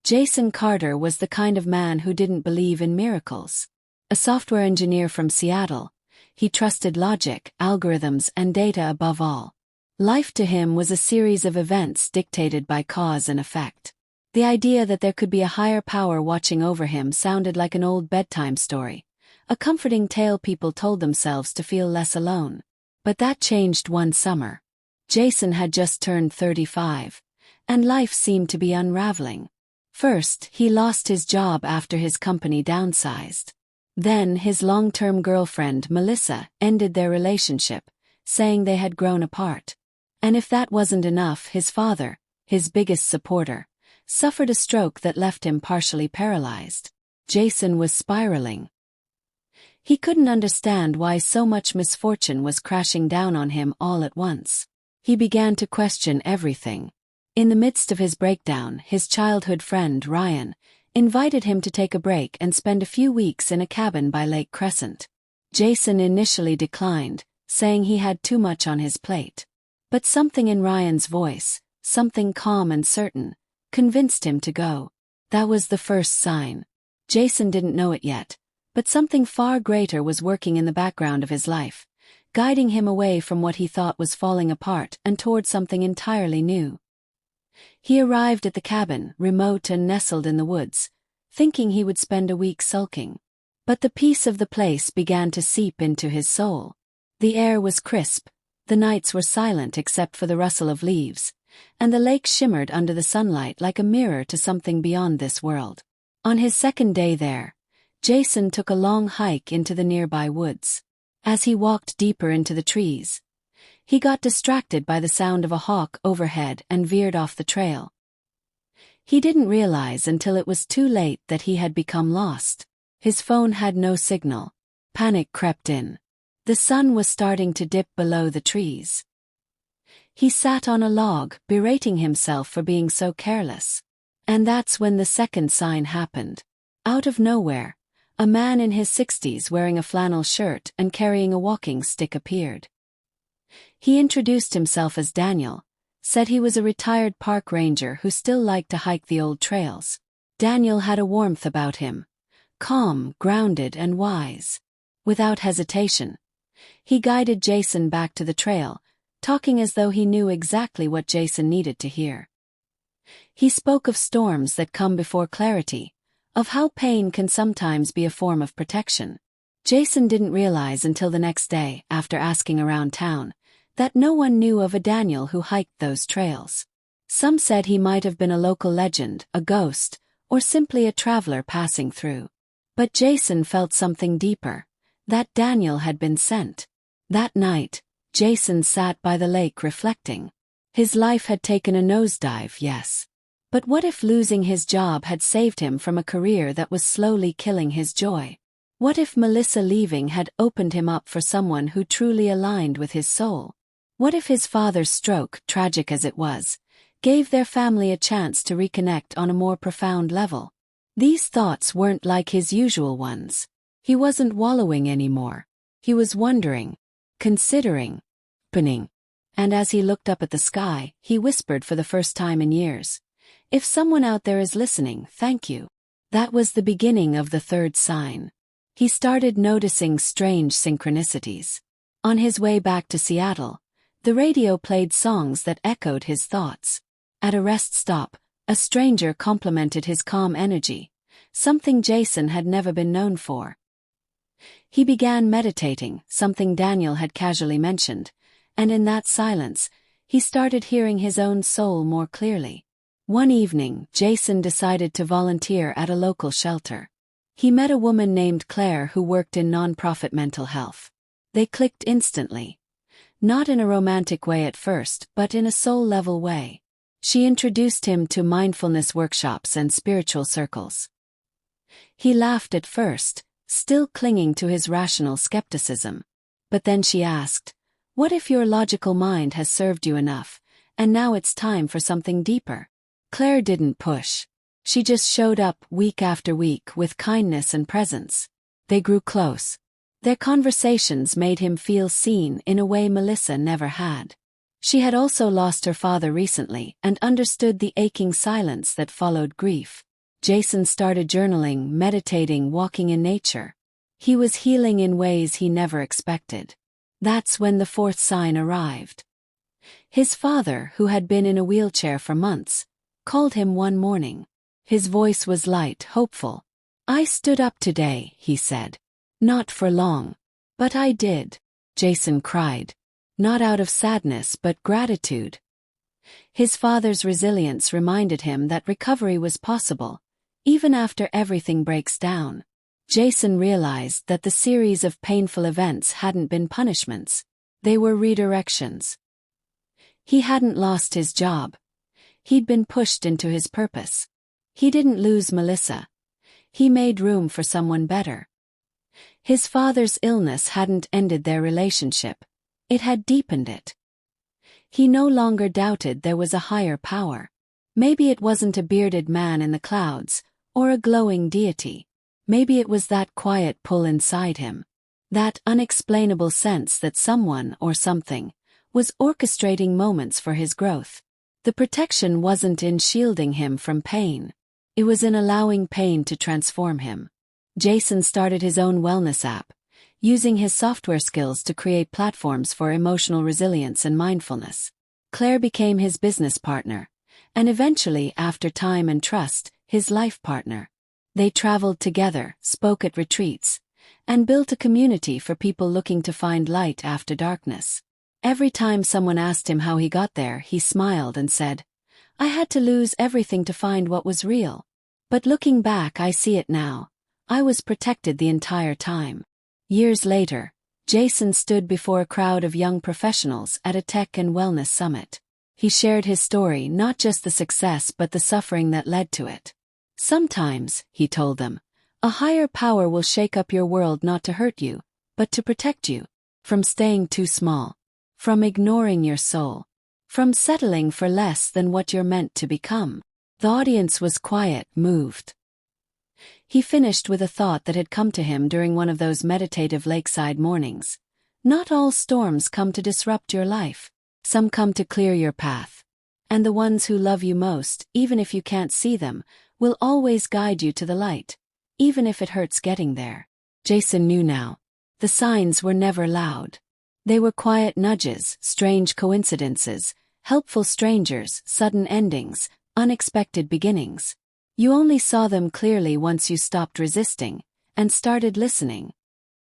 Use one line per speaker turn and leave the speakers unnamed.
Jason Carter was the kind of man who didn't believe in miracles. A software engineer from Seattle, he trusted logic, algorithms, and data above all. Life to him was a series of events dictated by cause and effect. The idea that there could be a higher power watching over him sounded like an old bedtime story, a comforting tale people told themselves to feel less alone. But that changed one summer. Jason had just turned 35, and life seemed to be unraveling. First, he lost his job after his company downsized. Then, his long-term girlfriend, Melissa, ended their relationship, saying they had grown apart. And if that wasn't enough, his father, his biggest supporter, suffered a stroke that left him partially paralyzed. Jason was spiraling. He couldn't understand why so much misfortune was crashing down on him all at once. He began to question everything. In the midst of his breakdown, his childhood friend, Ryan, invited him to take a break and spend a few weeks in a cabin by Lake Crescent. Jason initially declined, saying he had too much on his plate. But something in Ryan's voice, something calm and certain, convinced him to go. That was the first sign. Jason didn't know it yet, but something far greater was working in the background of his life, guiding him away from what he thought was falling apart and toward something entirely new. He arrived at the cabin, remote and nestled in the woods, thinking he would spend a week sulking. But the peace of the place began to seep into his soul. The air was crisp, the nights were silent except for the rustle of leaves, and the lake shimmered under the sunlight like a mirror to something beyond this world. On his second day there, Jason took a long hike into the nearby woods. As he walked deeper into the trees, he got distracted by the sound of a hawk overhead and veered off the trail. He didn't realize until it was too late that he had become lost. His phone had no signal. Panic crept in. The sun was starting to dip below the trees. He sat on a log, berating himself for being so careless. And that's when the second sign happened. Out of nowhere, a man in his 60s wearing a flannel shirt and carrying a walking stick appeared. He introduced himself as Daniel, said he was a retired park ranger who still liked to hike the old trails. Daniel had a warmth about him, calm, grounded, and wise. Without hesitation, he guided Jason back to the trail, talking as though he knew exactly what Jason needed to hear. He spoke of storms that come before clarity, of how pain can sometimes be a form of protection. Jason didn't realize until the next day, after asking around town, that no one knew of a Daniel who hiked those trails. Some said he might have been a local legend, a ghost, or simply a traveler passing through. But Jason felt something deeper, that Daniel had been sent. That night, Jason sat by the lake reflecting. His life had taken a nosedive, yes. But what if losing his job had saved him from a career that was slowly killing his joy? What if Melissa leaving had opened him up for someone who truly aligned with his soul? What if his father's stroke, tragic as it was, gave their family a chance to reconnect on a more profound level? These thoughts weren't like his usual ones. He wasn't wallowing anymore. He was wondering, considering, opening. And as he looked up at the sky, he whispered for the first time in years, "If someone out there is listening, thank you." That was the beginning of the third sign. He started noticing strange synchronicities. On his way back to Seattle, the radio played songs that echoed his thoughts. At a rest stop, a stranger complimented his calm energy, something Jason had never been known for. He began meditating, something Daniel had casually mentioned, and in that silence, he started hearing his own soul more clearly. One evening, Jason decided to volunteer at a local shelter. He met a woman named Claire who worked in nonprofit mental health. They clicked instantly. Not in a romantic way at first, but in a soul-level way. She introduced him to mindfulness workshops and spiritual circles. He laughed at first, still clinging to his rational skepticism. But then she asked, "What if your logical mind has served you enough, and now it's time for something deeper?" Claire didn't push. She just showed up week after week with kindness and presence. They grew close. Their conversations made him feel seen in a way Melissa never had. She had also lost her father recently and understood the aching silence that followed grief. Jason started journaling, meditating, walking in nature. He was healing in ways he never expected. That's when the fourth sign arrived. His father, who had been in a wheelchair for months, called him one morning. His voice was light, hopeful. "I stood up today," he said. "Not for long. But I did." Jason cried. Not out of sadness but gratitude. His father's resilience reminded him that recovery was possible, even after everything breaks down. Jason realized that the series of painful events hadn't been punishments. They were redirections. He hadn't lost his job. He'd been pushed into his purpose. He didn't lose Melissa. He made room for someone better. His father's illness hadn't ended their relationship. It had deepened it. He no longer doubted there was a higher power. Maybe it wasn't a bearded man in the clouds, or a glowing deity. Maybe it was that quiet pull inside him. That unexplainable sense that someone or something was orchestrating moments for his growth. The protection wasn't in shielding him from pain. It was in allowing pain to transform him. Jason started his own wellness app, using his software skills to create platforms for emotional resilience and mindfulness. Claire became his business partner, and eventually, after time and trust, his life partner. They traveled together, spoke at retreats, and built a community for people looking to find light after darkness. Every time someone asked him how he got there, he smiled and said, "I had to lose everything to find what was real. But looking back, I see it now. I was protected the entire time." Years later, Jason stood before a crowd of young professionals at a tech and wellness summit. He shared his story, not just the success but the suffering that led to it. "Sometimes," he told them, "a higher power will shake up your world not to hurt you, but to protect you. From staying too small. From ignoring your soul. From settling for less than what you're meant to become." The audience was quiet, moved. He finished with a thought that had come to him during one of those meditative lakeside mornings. Not all storms come to disrupt your life. Some come to clear your path. And the ones who love you most, even if you can't see them, will always guide you to the light, even if it hurts getting there. Jason knew now. The signs were never loud. They were quiet nudges, strange coincidences, helpful strangers, sudden endings, unexpected beginnings. You only saw them clearly once you stopped resisting and started listening.